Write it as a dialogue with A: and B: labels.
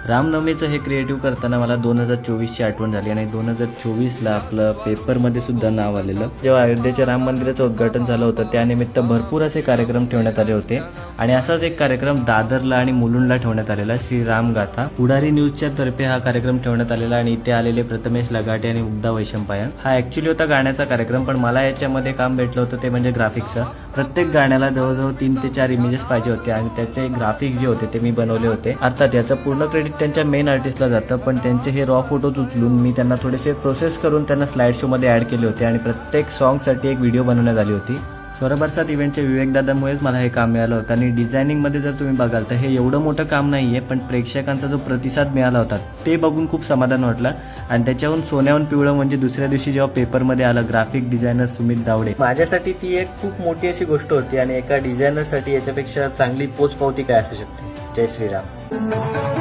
A: रामनवमीचं हे क्रिएटिव्ह करताना मला 2024ची आठवण झाली आणि 2024ला आपलं पेपरमध्ये सुद्धा नाव आलेलं. जेव्हा अयोध्येच्या राम मंदिराचं उद्घाटन झालं होतं त्यानिमित्त भरपूर असे कार्यक्रम ठेवण्यात आले होते आणि असाच एक कार्यक्रम दादरला आणि मुलुंडला ठेवण्यात आलेला. श्रीराम गाथा पुढारी न्यूजच्या तर्फे हा कार्यक्रम ठेवण्यात आलेला आणि इथे आलेले प्रथमेश लगाटे आणि मुग्धा वैशंपायन. हा ऍक्च्युली होता गाण्याचा कार्यक्रम, पण मला याच्यामध्ये काम भेटलं होतं ते म्हणजे ग्राफिक्सचं. प्रत्येक गाण्याला जवळजवळ 3 ते 4 इमेजेस पाहिजे होते आणि त्याचे ग्राफिक्स जे होते ते मी बनवले होते. अर्थात याचं पूर्ण क्रेडिट त्यांच्या मेन आर्टिस्टला जातं, पण त्यांचे हे रॉ फोटोज उचलून मी त्यांना थोडेसे प्रोसेस करून त्यांना स्लाइड शो मध्ये ऍड केले होते आणि प्रत्येक सॉन्गसाठी एक व्हिडिओ बनवण्यात आली होती. स्वरबरसात इव्हेंटच्या विवेकदादामुळेच मला हे काम मिळालं होतं आणि डिझायनिंगमध्ये जर तुम्ही बघाल तर हे एवढं मोठं काम नाहीये, पण प्रेक्षकांचा जो प्रतिसाद मिळाला होता ते बघून खूप समाधान वाटलं. आणि त्याच्याहून सोन्याहून पिवळं म्हणजे दुसऱ्या दिवशी जेव्हा पेपरमध्ये आलं ग्राफिक डिझायनर सुमित दावडे, माझ्यासाठी ती एक खूप मोठी अशी गोष्ट होती आणि एका डिझायनरसाठी याच्यापेक्षा चांगली पोचपावती काय असू शकते. जय श्रीराम.